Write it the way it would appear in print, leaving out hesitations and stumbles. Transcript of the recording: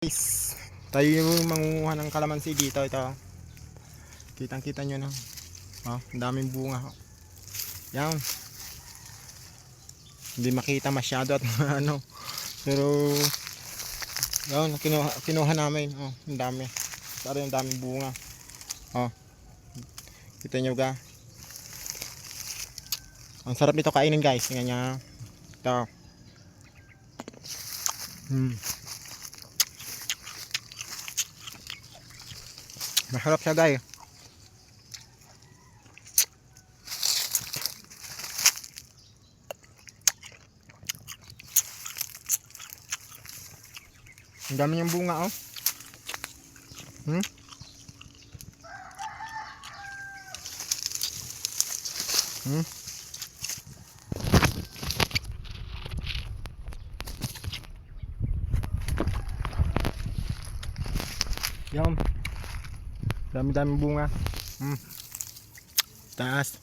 Guys, tayo yung mangunguha ng kalamansi dito. Ito, kitang kita nyo na. Oh, ang daming bunga. Yan, hindi makita masyado at ano, pero yun, kinuha namin. Oh, ang dami. Para yung daming bunga. Oh, kita nyo ga. Ang sarap nito kainin guys. Tingnan nyo. Ito. Masarap siya guys. Ang dami niyang bunga oh. Yan. Dami-dami bunga. Taas.